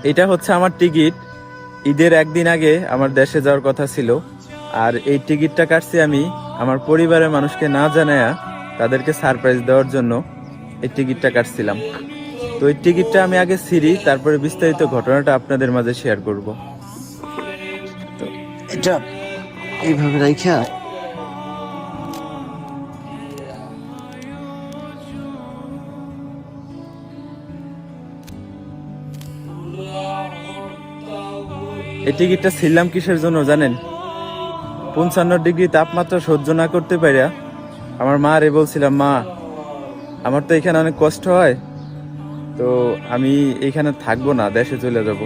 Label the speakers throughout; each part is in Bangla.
Speaker 1: এটা হচ্ছে আমার টিকিট। ঈদের একদিন আগে আমার দেশে যাওয়ার কথা ছিল, আর এই টিকিটটা কাটছি আমি আমার পরিবারের মানুষকে না জানায়া তাদেরকে সারপ্রাইজ দেওয়ার জন্য এই টিকিটটা কাটছিলাম। তো এই টিকিটটা আমি আগে ছিঁড়ি, তারপরে বিস্তারিত ঘটনাটা আপনাদের মাঝে শেয়ার করব।
Speaker 2: তো এটা এইভাবে রাইখা
Speaker 1: এই টিকিটটা ছিলাম কিসের জন্য জানেন? 55 ডিগ্রি তাপমাত্রা সহ্য না করতে পারিয়া আমার মা রে বলছিলাম, মা আমার তো এখানে অনেক কষ্ট হয়, তো আমি এইখানে থাকবো না, দেশে চলে যাব।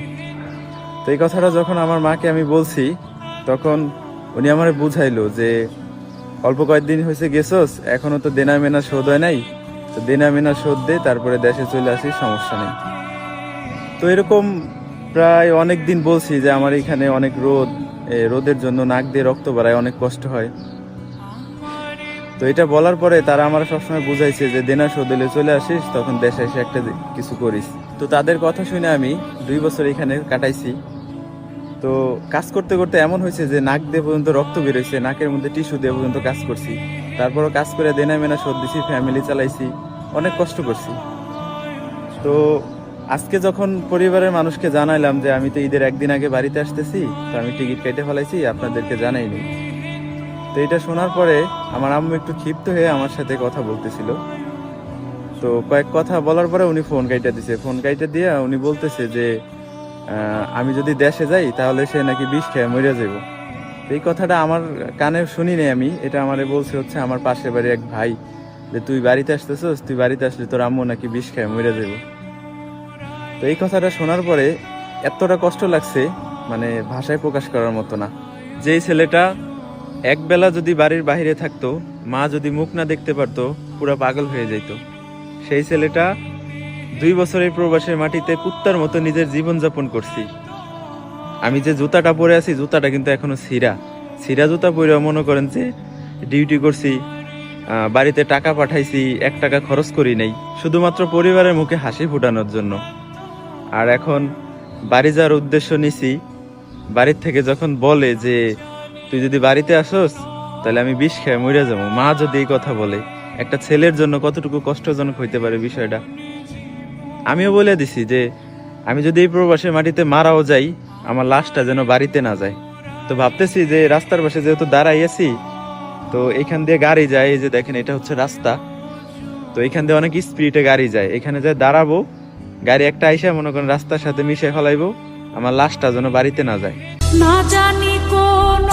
Speaker 1: তো এই কথাটা যখন আমার মাকে আমি বলছি, তখন উনি আমারে বুঝাইলো যে অল্প কয়েকদিন হয়েছে গেছোস, এখনো তো দেনা মেনা শোধ হয় নাই, তো দেনা মেনা শোধ দে, তারপরে দেশে চলে আসি, সমস্যা নেই। তো এরকম প্রায় অনেক দিন বলছি যে আমার এখানে অনেক রোদ, রোদের জন্য নাক দিয়ে রক্ত বাড়ায়, অনেক কষ্ট হয়। তো এটা বলার পরে তারা আমার সবসময় বুঝাইছে যে দেনা শোধ হলে চলে আসিস, তখন দেশে এসে একটা কিছু করিস। তো তাদের কথা শুনে আমি 2 বছর এখানে কাটাইছি। তো কাজ করতে করতে এমন হয়েছে যে নাক দিয়ে পর্যন্ত রক্ত বেরোইছে, নাকের মধ্যে টিস্যু দিয়ে পর্যন্ত কাজ করছি। তারপরও কাজ করে দেনা মেনা শোধ দিছি, ফ্যামিলি চালাইছি, অনেক কষ্ট করছি। তো আজকে যখন পরিবারের মানুষকে জানাইলাম যে আমি তো ঈদের একদিন আগে বাড়িতে আসতেছি, তো আমি টিকিট কেটে ফেলাইছি, আপনাদেরকে জানাইনি। তো এটা শোনার পরে আমার আম্মু একটু ক্ষিপ্ত হয়ে আমার সাথে কথা বলতেছিল। তো কয়েক কথা বলার পরে উনি ফোন কাইটা দিছে। ফোন কাইটা দিয়ে উনি বলতেছে যে আমি যদি দেশে যাই তাহলে সে নাকি বিষ খেয়ে মরে যাব। এই কথাটা আমার কানে শুনি নাই আমি, এটা আমারে বলছে হচ্ছে আমার পাশের বাড়ির এক ভাই, যে তুই বাড়িতে আসতেছস, তুই বাড়িতে আসলে তোর আম্মু নাকি বিষ খেয়ে মরে যাব। তো এই কথাটা শোনার পরে এতটা কষ্ট লাগছে, মানে ভাষায় প্রকাশ করার মতো না। যেই ছেলেটা একবেলা যদি বাড়ির বাইরে থাকতো, মা যদি মুখ না দেখতে পারতো, পুরো পাগল হয়ে যেত। সেই ছেলেটা 2 বছরের প্রবাসের মাটিতে কুত্তার মতো নিজের জীবনযাপন করছি। আমি যে জুতাটা পরে আছি, জুতাটা কিন্তু এখনো ছিঁড়া ছিঁড়া জুতা পরে মনে করেন যে ডিউটি করছি, বাড়িতে টাকা পাঠাইছি, 1 টাকা খরচ করি নাই, শুধুমাত্র পরিবারের মুখে হাসি ফুটানোর জন্য। আর এখন বাড়ি যাওয়ার উদ্দেশ্য নিছি, বাড়ির থেকে যখন বলে যে তুই যদি বাড়িতে আসোস তাহলে আমি বিষ খেয়ে মরে যাবো, মা যদি এই কথা বলে, একটা ছেলের জন্য কতটুকু কষ্টজনক হইতে পারে বিষয়টা। আমিও বলে দিছি যে আমি যদি এই প্রবাসের মাটিতে মারাও যাই, আমার লাশটা যেন বাড়িতে না যায়। তো ভাবতেছি যে রাস্তার পাশে যেহেতু দাঁড়াই আছি, তো এখান দিয়ে গাড়ি যায়, এই যে দেখেন এটা হচ্ছে রাস্তা, তো এখান দিয়ে অনেক স্পিডে গাড়ি যায়, এখানে যায় দাঁড়াবো, গাড়ি একটা আইসা মনে করেন রাস্তার সাথে মিশে ফেলাইবো, আমার লাশটা যেন বাড়িতে না যায়।
Speaker 3: না জানি কোন